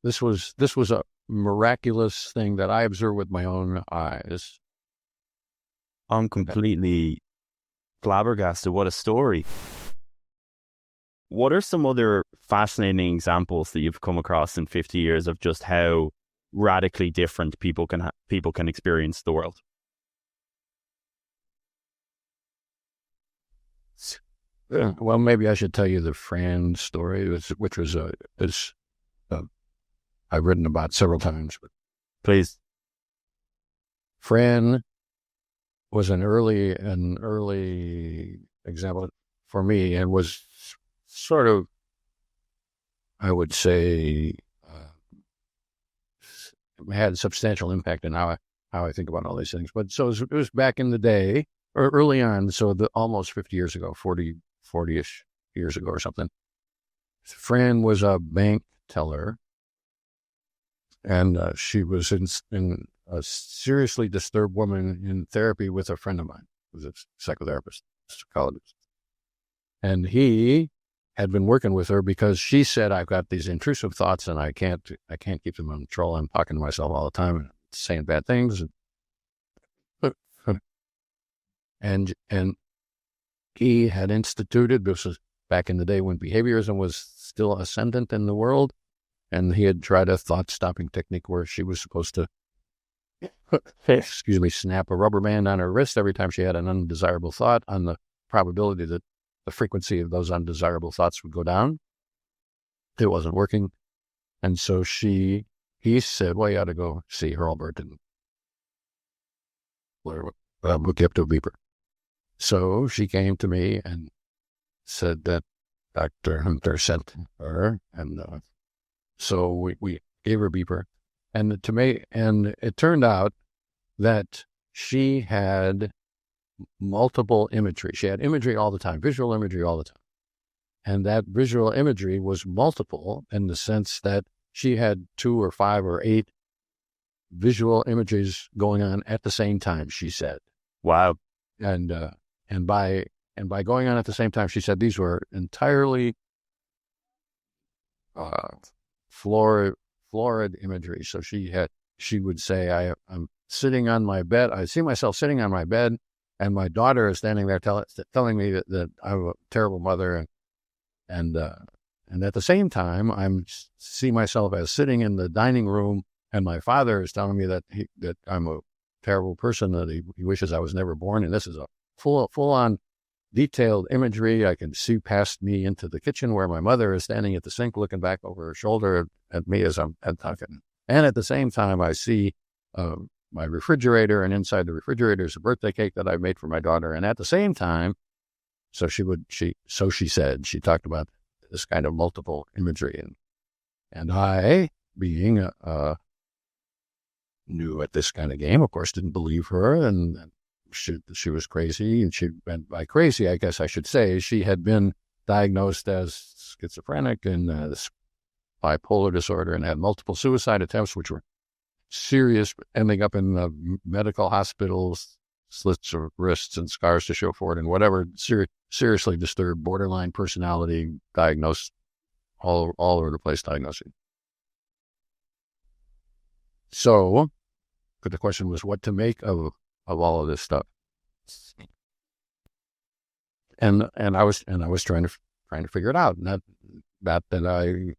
this was a miraculous thing that I observed with my own eyes. I'm completely flabbergasted. What a story. What are some other fascinating examples that you've come across in 50 years of just how radically different people can experience the world? Well, maybe I should tell you the Fran story, which was I've written about several times. But Please. Fran was an early example for me, and was sort of, I would say, had a substantial impact on how I think about all these things. But so it was back in the day, or early on, so almost 50 years ago, 40-ish years ago or something. Fran was a bank teller, and she was in a seriously disturbed woman in therapy with a friend of mine, who was a psychotherapist, psychologist. And he had been working with her because she said, I've got these intrusive thoughts and I can't keep them under control. I'm talking to myself all the time and saying bad things. And he had instituted, this was back in the day when behaviorism was still ascendant in the world, and he had tried a thought-stopping technique where she was supposed to, snap a rubber band on her wrist every time she had an undesirable thought, on the probability that the frequency of those undesirable thoughts would go down. It wasn't working. And so he said, well, you ought to go see Hurlburt and hook you up to a beeper. So she came to me and said that Dr. Hunter sent her, and so we gave her a beeper, and it turned out that she had multiple imagery. She had imagery all the time, visual imagery all the time, and that visual imagery was multiple in the sense that she had 2 or 5 or 8 visual images going on at the same time. She said, "Wow!" And by going on at the same time, she said these were entirely florid imagery. So she would say, I'm sitting on my bed. I see myself sitting on my bed, and my daughter is standing there telling me that I'm a terrible mother, and at the same time, see myself as sitting in the dining room, and my father is telling me that I'm a terrible person, that he wishes I was never born, and this is a full-on detailed imagery. I can see past me into the kitchen where my mother is standing at the sink looking back over her shoulder at me as I'm talking. And at the same time, I see my refrigerator, and inside the refrigerator is a birthday cake that I made for my daughter. And at the same time, she said, she talked about this kind of multiple imagery. And I, being new at this kind of game, of course, didn't believe her, and she was crazy. And by crazy, I guess I should say, she had been diagnosed as schizophrenic and this bipolar disorder, and had multiple suicide attempts, which were serious, ending up in medical hospitals, slits of wrists and scars to show for it, and whatever, seriously disturbed borderline personality, diagnosed all over the place, diagnosing. So, but the question was what to make of all of this stuff, and I was trying to figure it out. Not that I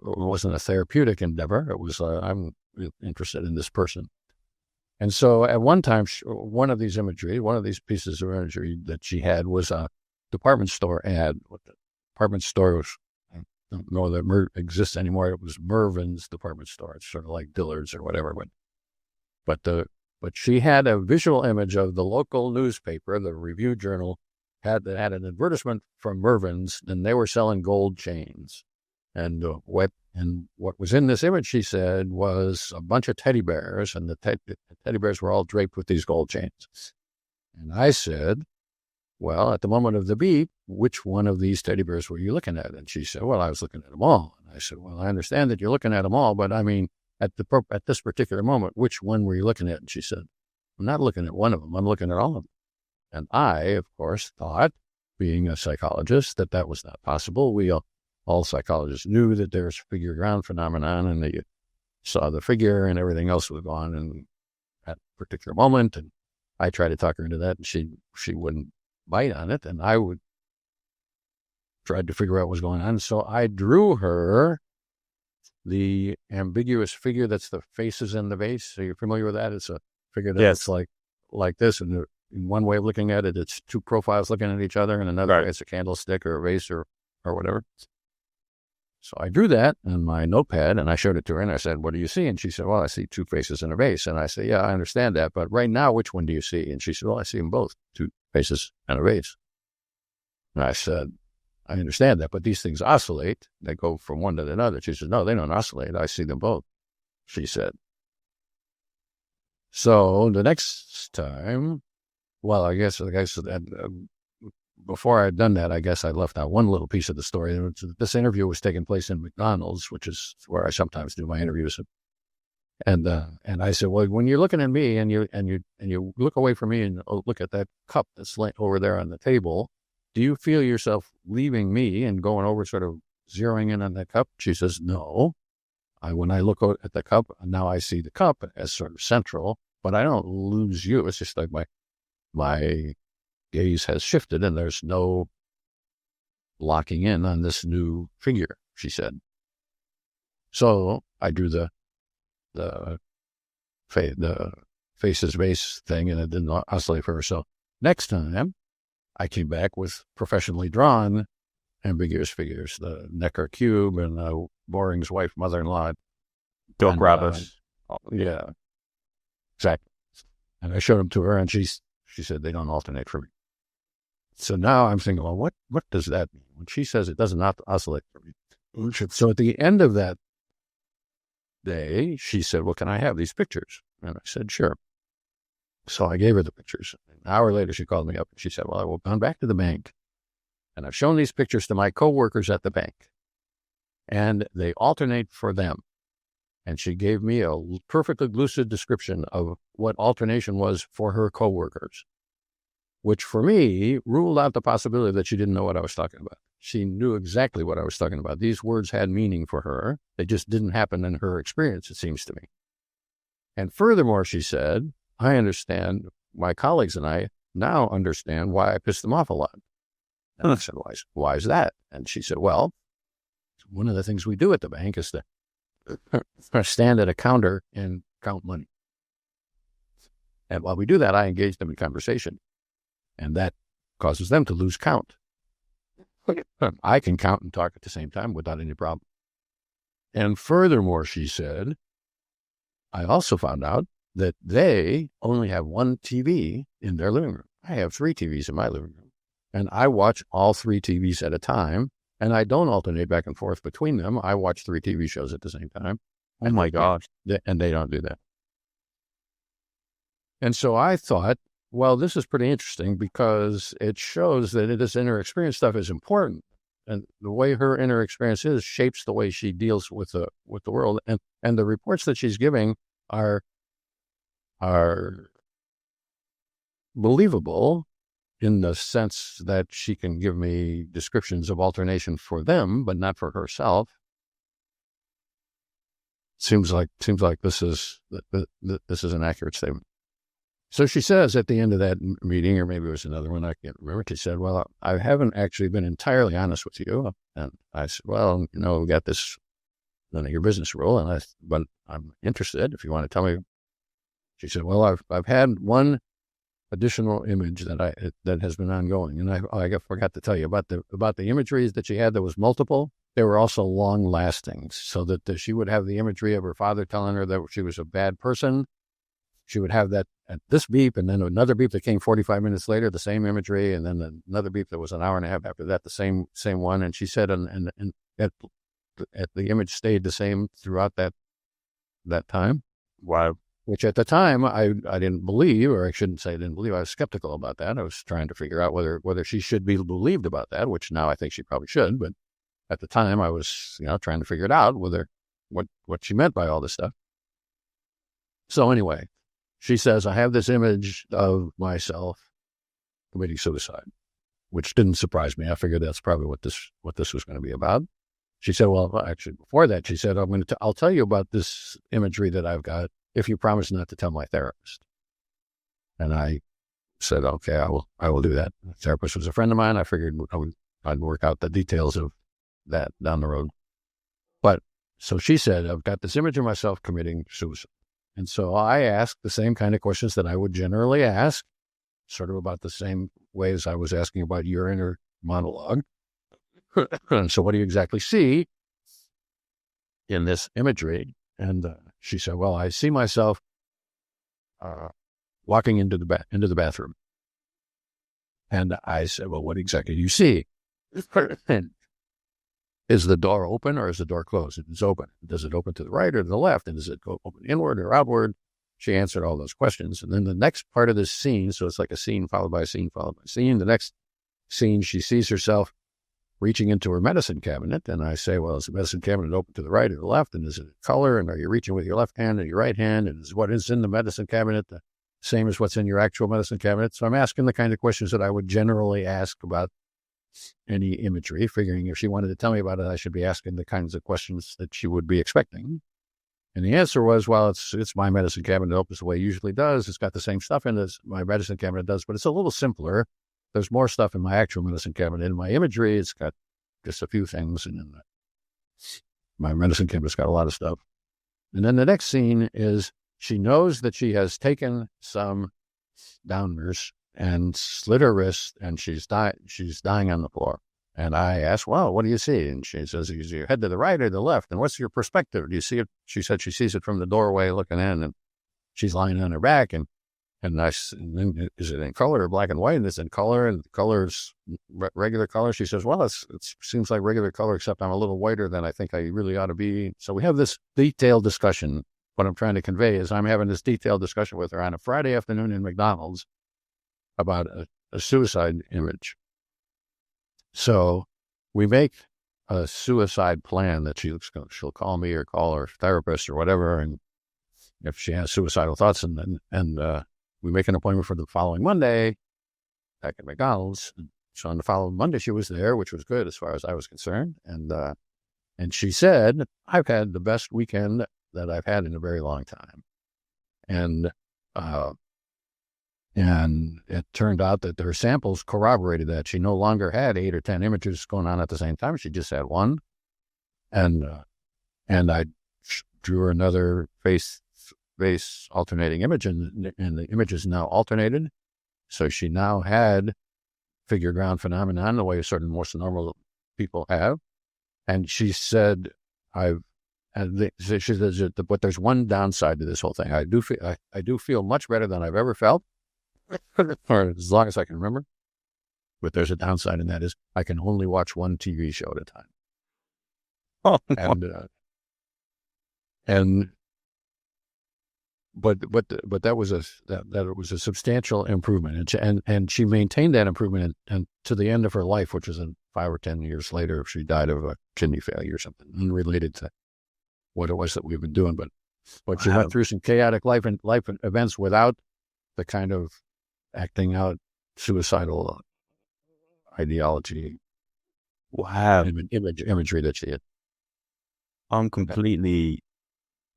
wasn't a therapeutic endeavor. It was I'm interested in this person, and so at one time, one of these pieces of imagery that she had was a department store ad. What the department store was, I don't know that exists anymore. It was Mervyn's department store. It's sort of like Dillard's or whatever, but she had a visual image of the local newspaper, the Review Journal, had an advertisement from Mervyn's, and they were selling gold chains. And what was in this image, she said, was a bunch of teddy bears, and the teddy bears were all draped with these gold chains. And I said, well, at the moment of the beep, which one of these teddy bears were you looking at? And she said, well, I was looking at them all. And I said, well, I understand that you're looking at them all, but I mean, at this particular moment, which one were you looking at? And she said, I'm not looking at one of them. I'm looking at all of them. And I, of course, thought, being a psychologist, that was not possible. We all psychologists knew that there's figure ground phenomenon, and they saw the figure and everything else was gone and at a particular moment. And I tried to talk her into that, and she wouldn't bite on it. And I tried to figure out what was going on. So I drew her the ambiguous figure that's the faces in the vase. So you're familiar with that? It's a figure that Yes. looks like this. And in one way of looking at it, it's two profiles looking at each other, and another way it's a candlestick or a vase or whatever. So I drew that on my notepad, and I showed it to her, and I said, "What do you see?" And she said, "Well, I see two faces in a vase." And I said, "Yeah, I understand that, but right now, which one do you see?" And she said, "Well, I see them both, two faces and a vase." And I said, "I understand that, but these things oscillate. They go from one to another." She said, "No, they don't oscillate. I see them both," she said. So the next time, well, I guess that before I had done that, I guess I left out one little piece of the story. This interview was taking place in McDonald's, which is where I sometimes do my interviews. And I said, "Well, when you're looking at me and you look away from me and look at that cup that's over there on the table, do you feel yourself leaving me and going over, sort of zeroing in on that cup?" She says, "No. When I look at the cup, now I see the cup as sort of central, but I don't lose you. It's just like my gaze has shifted, and there's no locking in on this new figure," she said. So I drew the faces vase thing, and it didn't oscillate for her. So next time I came back with professionally drawn ambiguous figures, the Necker cube and Boring's wife, mother-in-law. Duck rabbit. Yeah, exactly. And I showed them to her, and she said, "They don't alternate for me." So now I'm thinking, well, what does that mean? When she says it doesn't oscillate for me. So at the end of that day, she said, "Well, can I have these pictures?" And I said, "Sure." So I gave her the pictures. An hour later, she called me up and she said, "Well, I've gone back to the bank, and I've shown these pictures to my coworkers at the bank, and they alternate for them." And she gave me a perfectly lucid description of what alternation was for her coworkers, which for me ruled out the possibility that she didn't know what I was talking about. She knew exactly what I was talking about. These words had meaning for her. They just didn't happen in her experience, it seems to me. And furthermore, she said, "I understand, my colleagues and I now understand why I pissed them off a lot." And I said, why is that? And she said, "Well, one of the things we do at the bank is to stand at a counter and count money. And while we do that, I engage them in conversation. And that causes them to lose count. I can count and talk at the same time without any problem." And furthermore, she said, "I also found out that they only have one TV in their living room. I have 3 TVs in my living room. And I watch all 3 TVs at a time. And I don't alternate back and forth between them. I watch 3 TV shows at the same time." Oh my gosh. And they don't do that. And so I thought, well, this is pretty interesting because it shows that this inner experience stuff is important. And the way her inner experience is shapes the way she deals with the world. And the reports that she's giving are believable in the sense that she can give me descriptions of alternation for them, but not for herself. Seems like this is an accurate statement. So she says at the end of that meeting, or maybe it was another one, I can't remember, she said, "Well, I haven't actually been entirely honest with you." And I said, "Well, we got this none of your business rule, but I'm interested if you want to tell me." She said, "Well, I've had one additional image that has been ongoing, and I forgot to tell you about the imageries that she had. There was multiple. They were also long lasting, so that she would have the imagery of her father telling her that she was a bad person. She would have that at this beep, and then another beep that came 45 minutes later, the same imagery, and then another beep that was an hour and a half after that, the same one." And she said, and the image stayed the same throughout that time. Wow. Which at the time I didn't believe, or I shouldn't say I didn't believe. I was skeptical about that. I was trying to figure out whether she should be believed about that, which now I think she probably should. But at the time, I was trying to figure it out whether what she meant by all this stuff. So anyway, she says, "I have this image of myself committing suicide," which didn't surprise me. I figured that's probably what this was going to be about. she said, well, actually, before that, she said, I'll tell you about this imagery that I've got if you promise not to tell my therapist. And I said, okay, I will do that. The therapist was a friend of mine. I figured I'd work out the details of that down the road. But so she said, I've got this image of myself committing suicide. And so I asked the same kind of questions that I would generally ask, sort of about the same ways I was asking about your inner monologue. And so what do you exactly see in this imagery? And she said, well, I see myself walking into the bathroom. And I said, well, what exactly do you see? And is the door open or is the door closed? If it's open, does it open to the right or to the left? And does it go open inward or outward? She answered all those questions. And then the next part of this scene, so it's like a scene followed by a scene followed by a scene. The next scene, she sees herself reaching into her medicine cabinet. And I say, well, is the medicine cabinet open to the right or the left? And is it color? And are you reaching with your left hand and your right hand? And is what is in the medicine cabinet the same as what's in your actual medicine cabinet? So I'm asking the kind of questions that I would generally ask about any imagery, figuring if she wanted to tell me about it, I should be asking the kinds of questions that she would be expecting. And the answer was, well, it's my medicine cabinet. It opens the way it usually does. It's got the same stuff in it as my medicine cabinet does, but it's a little simpler. There's more stuff in my actual medicine cabinet. In my imagery, it's got just a few things. And then my medicine cabinet's got a lot of stuff. And then the next scene is she knows that she has taken some downers and slit her wrist, and she's dying on the floor. And I asked, well, what do you see? And she says, is your head to the right or the left? And what's your perspective? Do you see it? She said she sees it from the doorway looking in, and she's lying on her back. And is it in color or black and white? And it's in color, and the color's regular color. She says, well, it seems like regular color, except I'm a little whiter than I think I really ought to be. So we have this detailed discussion. What I'm trying to convey is I'm having this detailed discussion with her on a Friday afternoon in McDonald's about a suicide image. So we make a suicide plan that she'll call me or call her therapist or whatever, and if she has suicidal thoughts, and we make an appointment for the following Monday back at McDonald's. So on the following Monday she was there, which was good as far as I was concerned, and she said, I've had the best weekend that I've had in a very long time, and it turned out that her samples corroborated that. She no longer had 8 or 10 images going on at the same time. She just had one. And I drew her another face alternating image, and the image is now alternated. So she now had figure ground phenomenon the way certain most normal people have. And she said, she says, but there's one downside to this whole thing. I do feel much better than I've ever felt, or as long as I can remember. But there's a downside, and that is I can only watch one TV show at a time. Oh, but that was a substantial improvement, and she maintained that improvement and to the end of her life, which was 5 or 10 years later. She died of a kidney failure or something unrelated to what it was that we've been doing. But she went through some chaotic life events without the kind of acting out suicidal ideology. Wow. Imagery that she had. I'm completely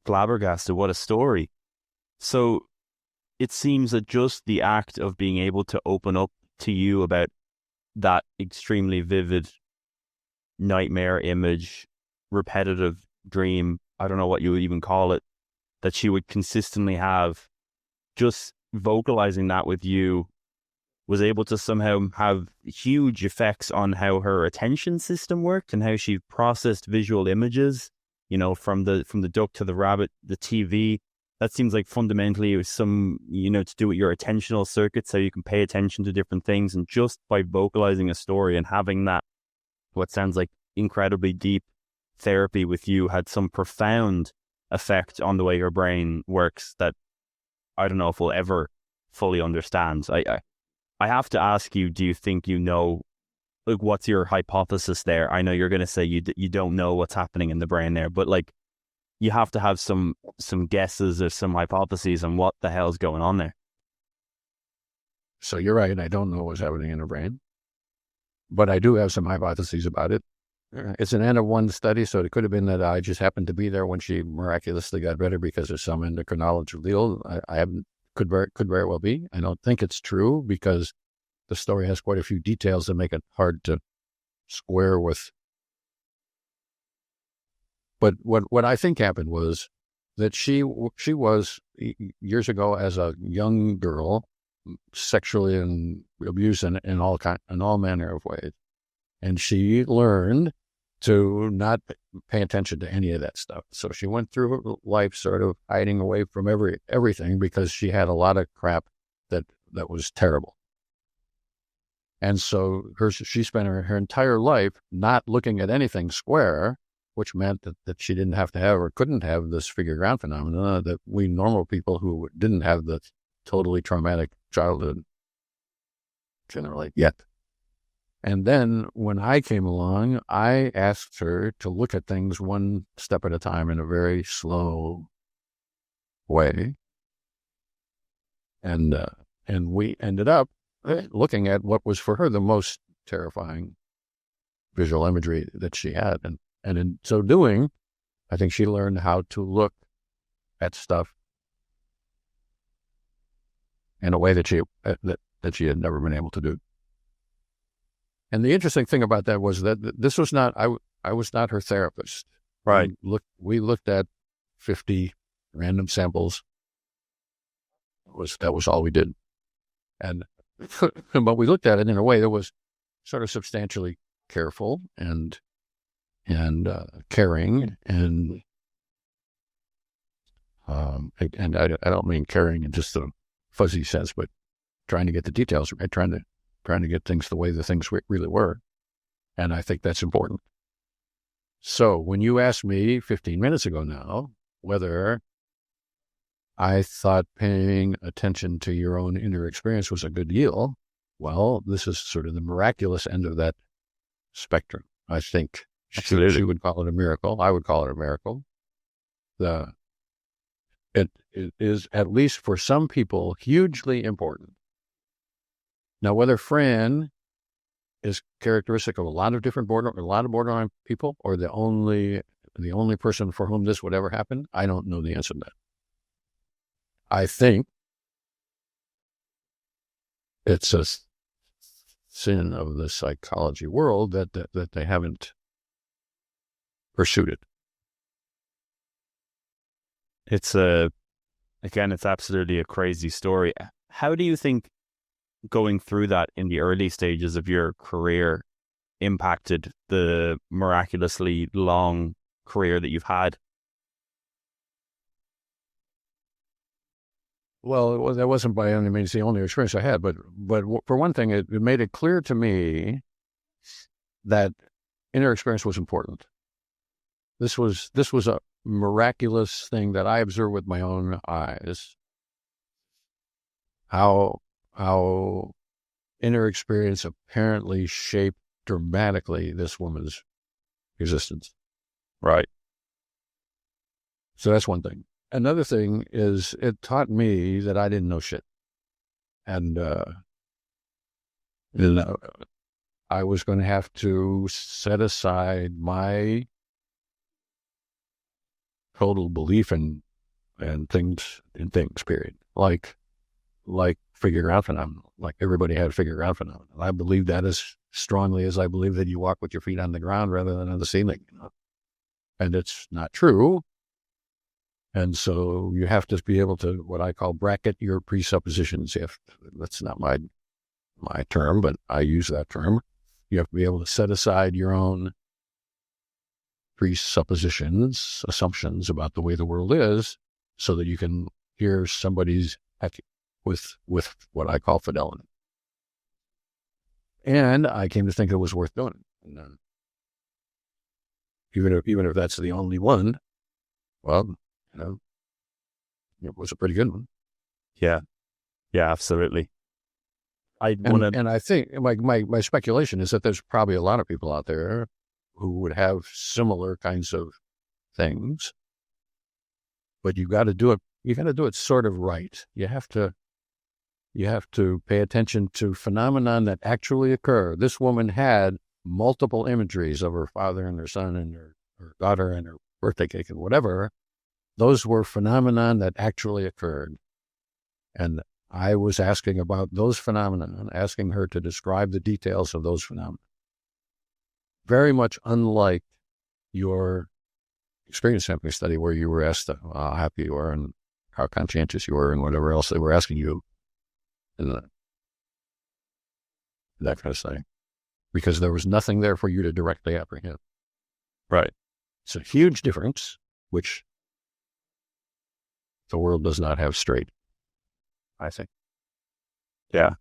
flabbergasted. What a story. So it seems that just the act of being able to open up to you about that extremely vivid nightmare image, repetitive dream, I don't know what you would even call it, that she would consistently have, just vocalizing that with you was able to somehow have huge effects on how her attention system worked and how she processed visual images, from the duck to the rabbit, the TV. That seems like fundamentally it was some, to do with your attentional circuits, so you can pay attention to different things. And just by vocalizing a story and having that, what sounds like incredibly deep therapy with you, had some profound effect on the way your brain works that I don't know if we'll ever fully understand. I have to ask you, do you think like, what's your hypothesis there? I know you're going to say you don't know what's happening in the brain there, but like, you have to have some guesses or some hypotheses on what the hell's going on there. So you're right. I don't know what's happening in her brain, but I do have some hypotheses about it. it's an N of one study, so it could have been that I just happened to be there when she miraculously got better because of some endocrinology deal. I haven't, could very well be. I don't think it's true because the story has quite a few details that make it hard to square with. But what I think happened was that she was years ago as a young girl sexually and abused in all manner of ways, and she learned to not pay attention to any of that stuff. So she went through life sort of hiding away from everything because she had a lot of crap that was terrible. And so she spent her entire life not looking at anything square, which meant that she didn't have to have or couldn't have this figure ground phenomena that we normal people who didn't have the totally traumatic childhood generally yet. And then when I came along, I asked her to look at things one step at a time in a very slow way. And we ended up looking at what was for her the most terrifying visual imagery that she had. And in so doing, I think she learned how to look at stuff in a way that she had never been able to do. And the interesting thing about that was that this was not, I was not her therapist. Right. We looked at 50 random samples. That was all we did. But we looked at it in a way that was sort of substantially careful and caring and I don't mean caring in just a fuzzy sense, but trying to get the details right, trying to get things the way the things really were. And I think that's important. So when you asked me 15 minutes ago now whether I thought paying attention to your own inner experience was a good deal, well, this is sort of the miraculous end of that spectrum. I think she would call it a miracle. I would call it a miracle. It is, at least for some people, hugely important. Now, whether Fran is characteristic of a lot of borderline people, or the only person for whom this would ever happen, I don't know the answer to that. I think it's a sin of the psychology world that they haven't pursued it. It's absolutely a crazy story. How do you think going through that in the early stages of your career impacted the miraculously long career that you've had? Well, that wasn't by any means the only experience I had, but for one thing, it made it clear to me that inner experience was important. This was a miraculous thing that I observed with my own eyes. How inner experience apparently shaped dramatically this woman's existence. Right. So that's one thing. Another thing is it taught me that I didn't know shit. And I was going to have to set aside my total belief in things, period. Like figure ground phenomenon. Like everybody had figure ground phenomenon. I believe that as strongly as I believe that you walk with your feet on the ground rather than on the ceiling. And it's not true. And so you have to be able to, what I call, bracket your presuppositions. That's not my term, but I use that term. You have to be able to set aside your own presuppositions, assumptions about the way the world is, so that you can hear somebody's with what I call fidelity. And I came to think it was worth doing. And, even if that's the only one, well, it was a pretty good one. Yeah, absolutely. And I think my speculation is that there's probably a lot of people out there who would have similar kinds of things, but you got to do it. You got to do it sort of right. You have to pay attention to phenomenon that actually occur. This woman had multiple imageries of her father and her son and her daughter and her birthday cake and whatever, those were phenomenon that actually occurred. And I was asking about those phenomena, asking her to describe the details of those phenomena. Very much unlike your experience sampling study where you were asked how happy you were and how conscientious you were and whatever else they were asking you, and that kind of thing, because there was nothing there for you to directly apprehend. Right. It's a huge difference, which the world does not have straight, I think. Yeah.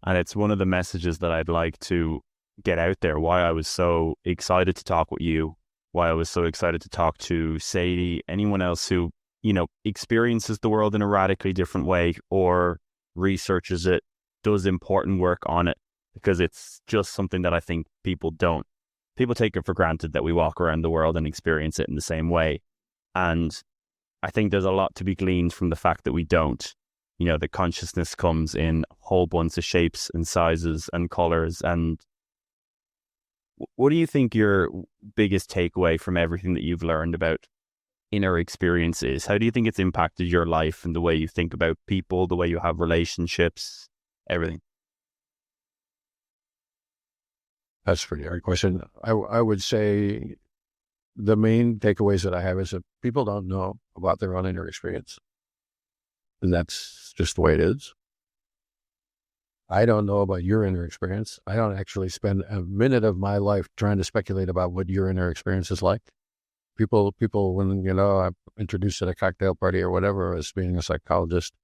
And it's one of the messages that I'd like to get out there, why I was so excited to talk with you, why I was so excited to talk to Sadie, anyone else who, experiences the world in a radically different way or researches it, does important work on it, because it's just something that I think people don't. People take it for granted that we walk around the world and experience it in the same way. And I think there's a lot to be gleaned from the fact that we don't. The consciousness comes in a whole bunch of shapes and sizes and colors. And what do you think your biggest takeaway from everything that you've learned about inner experience is? How do you think it's impacted your life and the way you think about people, the way you have relationships, everything? That's a pretty hard question. I would say the main takeaways that I have is that people don't know about their own inner experience. And that's just the way it is. I don't know about your inner experience. I don't actually spend a minute of my life trying to speculate about what your inner experience is like. People, when, I'm introduced at a cocktail party or whatever as being a psychologist,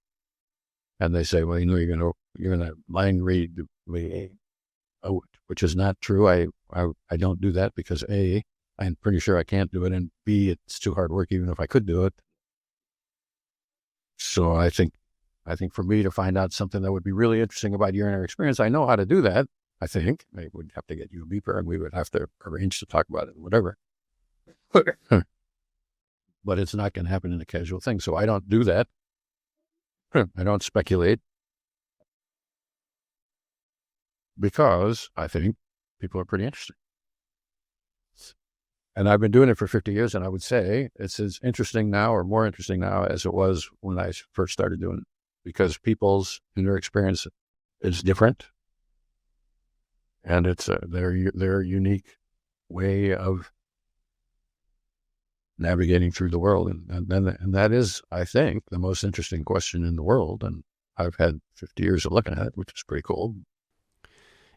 and they say, well, you're going to mind read me, which is not true. I don't do that because A, I'm pretty sure I can't do it, and B, it's too hard work even if I could do it. So I think for me to find out something that would be really interesting about your inner experience, I know how to do that. I think I would have to get you a beeper and we would have to arrange to talk about it, whatever. But it's not going to happen in a casual thing. So I don't do that. I don't speculate because I think people are pretty interesting. And I've been doing it for 50 years, and I would say it's as interesting now or more interesting now as it was when I first started doing it, because people's inner experience is different, and it's their unique way of navigating through the world. And that is, I think, the most interesting question in the world. And I've had 50 years of looking at it, which is pretty cool.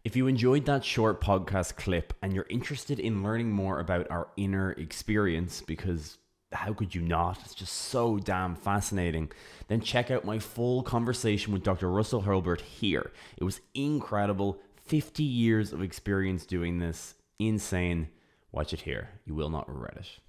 If you enjoyed that short podcast clip and you're interested in learning more about our inner experience, because how could you not? It's just so damn fascinating. Then check out my full conversation with Dr. Russell Hurlbert here. It was incredible. 50 years of experience doing this. Insane. Watch it here. You will not regret it.